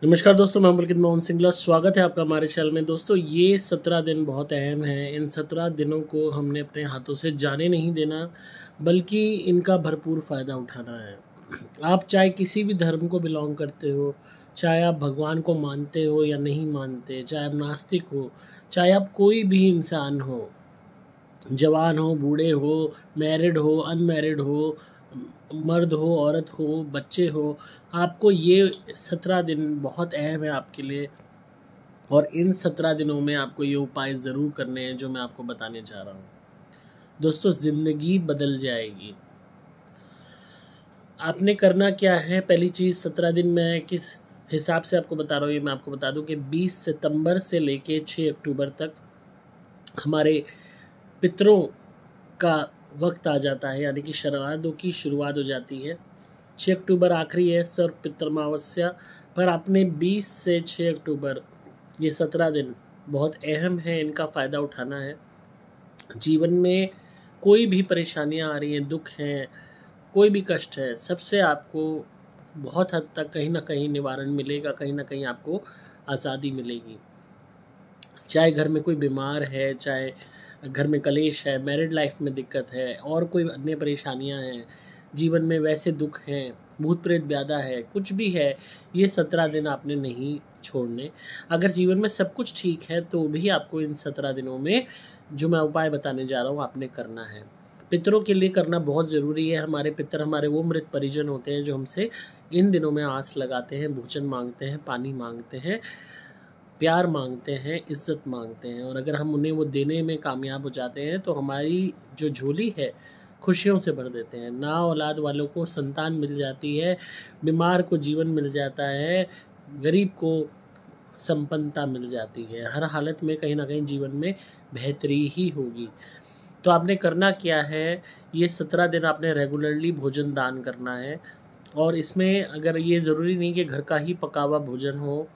नमस्कार दोस्तों, मैं पुलकित मोहन सिंगला। स्वागत है आपका हमारे चैनल में। दोस्तों, ये 17 दिन बहुत अहम हैं। इन 17 दिनों को हमने अपने हाथों से जाने नहीं देना, बल्कि इनका भरपूर फ़ायदा उठाना है। आप चाहे किसी भी धर्म को बिलोंग करते हो, चाहे आप भगवान को मानते हो या नहीं मानते, चाहे आप नास्तिक हो, चाहे आप कोई भी इंसान हो, जवान हो, बूढ़े हो, मैरिड हो, अनमैरिड हो, मर्द हो, औरत हो, बच्चे हो, आपको ये 17 दिन बहुत अहम है आपके लिए। और इन 17 दिनों में आपको ये उपाय ज़रूर करने हैं जो मैं आपको बताने जा रहा हूँ। दोस्तों, ज़िंदगी बदल जाएगी। आपने करना क्या है? पहली चीज़, 17 दिन मैं किस हिसाब से आपको बता रहा हूँ ये मैं आपको बता दूँ कि 20 सितंबर से लेके 6 अक्टूबर तक हमारे पितरों का वक्त आ जाता है, यानी कि श्राद्धों की शुरुआत हो जाती है। 6 अक्टूबर आखिरी है सर्व पितृमावस्या, पर आपने 20 से 6 अक्टूबर ये 17 दिन बहुत अहम है, इनका फ़ायदा उठाना है। जीवन में कोई भी परेशानियां आ रही हैं, दुख हैं, कोई भी कष्ट है, सबसे आपको बहुत हद तक कहीं ना कहीं निवारण मिलेगा, कहीं ना कहीं आपको आज़ादी मिलेगी। चाहे घर में कोई बीमार है, चाहे घर में कलेश है, मैरिड लाइफ में दिक्कत है, और कोई अन्य परेशानियां हैं, जीवन में वैसे दुख हैं, भूत प्रेत ब्यादा है, कुछ भी है, ये 17 दिन आपने नहीं छोड़ने। अगर जीवन में सब कुछ ठीक है तो भी आपको इन 17 दिनों में जो मैं उपाय बताने जा रहा हूँ आपने करना है। पितरों के लिए करना बहुत ज़रूरी है। हमारे पितर हमारे वो मृत परिजन होते हैं जो हमसे इन दिनों में आस लगाते हैं, भोजन मांगते हैं, पानी मांगते हैं, प्यार मांगते हैं, इज़्ज़त मांगते हैं। और अगर हम उन्हें वो देने में कामयाब हो जाते हैं तो हमारी जो झोली है खुशियों से भर देते हैं। ना औलाद वालों को संतान मिल जाती है, बीमार को जीवन मिल जाता है, गरीब को संपन्नता मिल जाती है। हर हालत में कहीं ना कहीं जीवन में बेहतरी ही होगी। तो आपने करना क्या है? ये 17 दिन आपने रेगुलरली भोजन दान करना है। और इसमें अगर ये ज़रूरी नहीं कि घर का ही पका हुआ भोजन हो,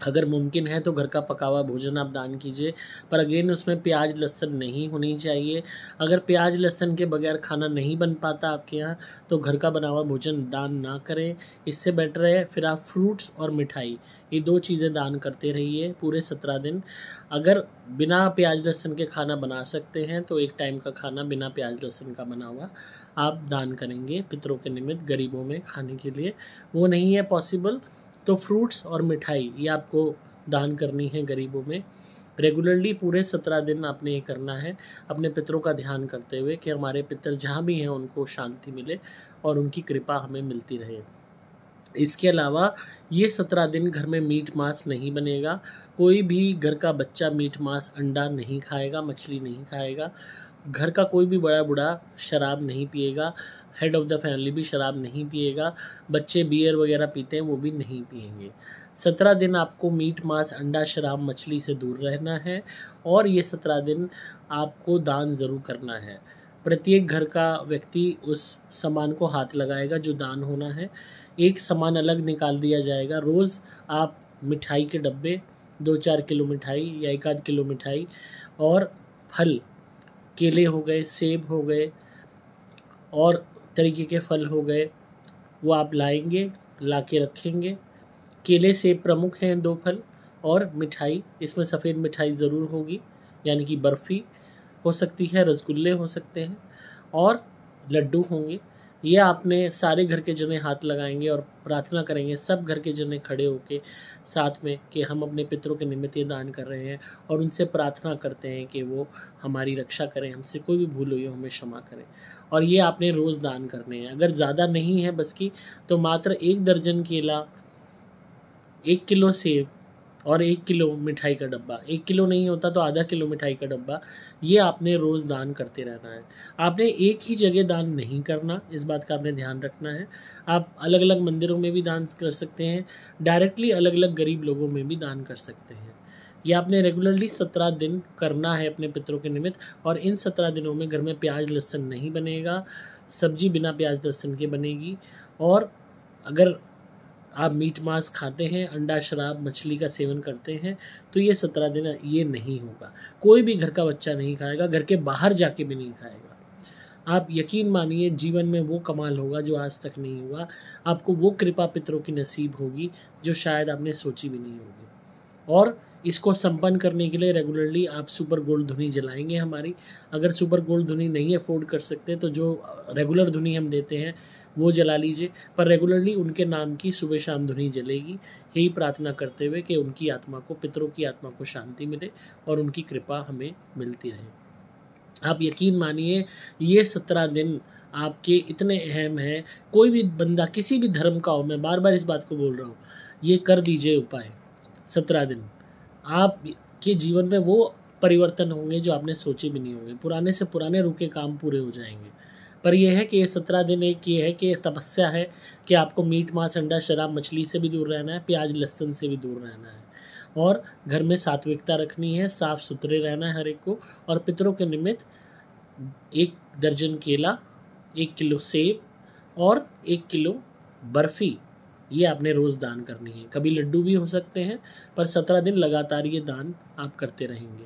अगर मुमकिन है तो घर का पका हुआ भोजन आप दान कीजिए, पर अगेन उसमें प्याज लहसुन नहीं होनी चाहिए। अगर प्याज लहसुन के बगैर खाना नहीं बन पाता आपके यहाँ, तो घर का बना हुआ भोजन दान ना करें। इससे बेटर है फिर आप फ्रूट्स और मिठाई, ये 2 चीज़ें दान करते रहिए पूरे 17 दिन। अगर बिना प्याज लहसुन के खाना बना सकते हैं तो एक टाइम का खाना बिना प्याज लहसुन का बना हुआ आप दान करेंगे पितरों के निमित्त, गरीबों में खाने के लिए। वो नहीं है पॉसिबल तो फ्रूट्स और मिठाई ये आपको दान करनी है गरीबों में। रेगुलरली पूरे 17 दिन आपने ये करना है, अपने पितरों का ध्यान करते हुए कि हमारे पितर जहाँ भी हैं उनको शांति मिले और उनकी कृपा हमें मिलती रहे। इसके अलावा ये 17 दिन घर में मीट मांस नहीं बनेगा। कोई भी घर का बच्चा मीट मांस अंडा नहीं खाएगा, मछली नहीं खाएगा। घर का कोई भी बड़ा बूढ़ा शराब नहीं पिएगा, हेड ऑफ़ द फैमिली भी शराब नहीं पिएगा, बच्चे बियर वगैरह पीते हैं वो भी नहीं पिएंगे। 17 दिन आपको मीट मांस अंडा शराब मछली से दूर रहना है। और ये 17 दिन आपको दान ज़रूर करना है। प्रत्येक घर का व्यक्ति उस सामान को हाथ लगाएगा जो दान होना है। एक सामान अलग निकाल दिया जाएगा। रोज़ आप मिठाई के डब्बे, 2-4 किलो मिठाई या 1 आध किलो मिठाई और फल, केले हो गए, सेब हो गए और तरीके के फल हो गए, वो आप लाएंगे, ला के रखेंगे। केले सेब प्रमुख हैं 2 फल, और मिठाई, इसमें सफ़ेद मिठाई ज़रूर होगी, यानी कि बर्फ़ी हो सकती है, रसगुल्ले हो सकते हैं और लड्डू होंगे। ये आपने सारे घर के जने हाथ लगाएंगे और प्रार्थना करेंगे, सब घर के जने खड़े होके साथ में, कि हम अपने पितरों के निमित्त ये दान कर रहे हैं और उनसे प्रार्थना करते हैं कि वो हमारी रक्षा करें, हमसे कोई भी भूल हुई हो हमें क्षमा करें। और ये आपने रोज़ दान करने हैं। अगर ज़्यादा नहीं है बस की, तो मात्र 1 दर्जन केला, 1 किलो सेब और 1 किलो मिठाई का डब्बा, 1 किलो नहीं होता तो आधा किलो मिठाई का डब्बा, ये आपने रोज़ दान करते रहना है। आपने एक ही जगह दान नहीं करना, इस बात का आपने ध्यान रखना है। आप अलग अलग मंदिरों में भी दान कर सकते हैं, डायरेक्टली अलग अलग गरीब लोगों में भी दान कर सकते हैं। ये आपने रेगुलरली 17 दिन करना है अपने पितरों के निमित्त। और इन 17 दिनों में घर में प्याज लहसुन नहीं बनेगा, सब्जी बिना प्याज लहसुन के बनेगी। और अगर आप मीट मांस खाते हैं, अंडा शराब मछली का सेवन करते हैं, तो ये 17 दिन ये नहीं होगा। कोई भी घर का बच्चा नहीं खाएगा, घर के बाहर जाके भी नहीं खाएगा। आप यकीन मानिए जीवन में वो कमाल होगा जो आज तक नहीं हुआ। आपको वो कृपा पितरों की नसीब होगी जो शायद आपने सोची भी नहीं होगी। और इसको संपन्न करने के लिए रेगुलरली आप सुपर गोल्ड धुनी जलाएंगे हमारी। अगर सुपर गोल्ड धुनी नहीं अफोर्ड कर सकते तो जो रेगुलर धुनी हम देते हैं वो जला लीजिए, पर रेगुलरली उनके नाम की सुबह शाम धुनी जलेगी, यही प्रार्थना करते हुए कि उनकी आत्मा को, पितरों की आत्मा को शांति मिले और उनकी कृपा हमें मिलती रहे। आप यकीन मानिए ये 17 दिन आपके इतने अहम हैं। कोई भी बंदा किसी भी धर्म का हो, मैं बार बार इस बात को बोल रहा हूँ, ये कर दीजिए उपाय। 17 दिन आपके जीवन में वो परिवर्तन होंगे जो आपने सोचे भी नहीं होंगे। पुराने से पुराने रुके काम पूरे हो जाएंगे। पर यह है कि ये 17 दिन एक ये है कि तपस्या है कि आपको मीट मांस अंडा शराब मछली से भी दूर रहना है, प्याज लहसुन से भी दूर रहना है, और घर में सात्विकता रखनी है, साफ सुथरे रहना है हर एक को। और पितरों के निमित्त 1 दर्जन केला, 1 किलो सेब और 1 किलो बर्फ़ी ये आपने रोज़ दान करनी है। कभी लड्डू भी हो सकते हैं, पर 17 दिन लगातार ये दान आप करते रहेंगे।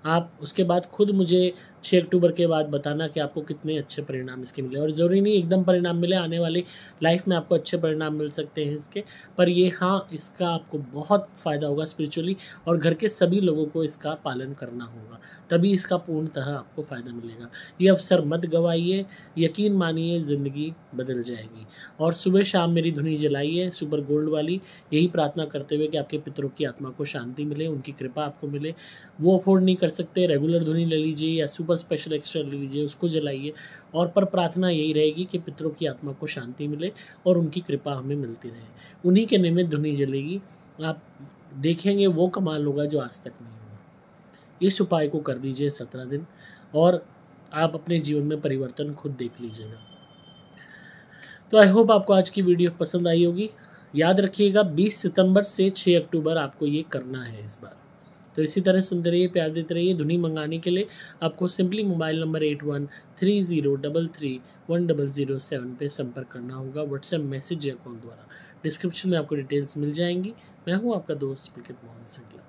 आप उसके बाद खुद मुझे 6 अक्टूबर के बाद बताना कि आपको कितने अच्छे परिणाम इसके मिले। और ज़रूरी नहीं एकदम परिणाम मिले, आने वाली लाइफ में आपको अच्छे परिणाम मिल सकते हैं इसके, पर ये हाँ इसका आपको बहुत फ़ायदा होगा स्पिरिचुअली, और घर के सभी लोगों को इसका पालन करना होगा, तभी इसका पूर्णतः आपको फ़ायदा मिलेगा। ये अवसर मत गवाइए, यकीन मानिए ज़िंदगी बदल जाएगी। और सुबह शाम मेरी धुनी जलाइए सुपर गोल्ड वाली, यही प्रार्थना करते हुए कि आपके पितरों की आत्मा को शांति मिले, उनकी कृपा आपको मिले। वो अफोर्ड नहीं कर सकते, रेगुलर धुनी ले लीजिए या सुपर स्पेशल एक्स्ट्रा ले लीजिए, उसको जलाइए। और पर प्रार्थना यही रहेगी कि पितरों की आत्मा को शांति मिले और उनकी कृपा हमें मिलती रहे। उन्हीं के निमित्त धुनी जलेगी, आप देखेंगे वो कमाल होगा जो आज तक नहीं हुआ। इस उपाय को कर दीजिए 17 दिन और आप अपने जीवन में परिवर्तन खुद देख लीजिएगा। तो आई होप आपको आज की वीडियो पसंद आई होगी। याद रखिएगा 20 सितंबर से 6 अक्टूबर आपको ये करना है इस बार। तो इसी तरह सुनते रहिए, प्यार देते रहिए। धुनी मंगाने के लिए आपको सिंपली मोबाइल नंबर 8130331007 पे संपर्क करना होगा, व्हाट्सएप मैसेज या कॉल द्वारा। डिस्क्रिप्शन में आपको डिटेल्स मिल जाएंगी। मैं हूँ आपका दोस्त पुलकित मोहन सिंगला।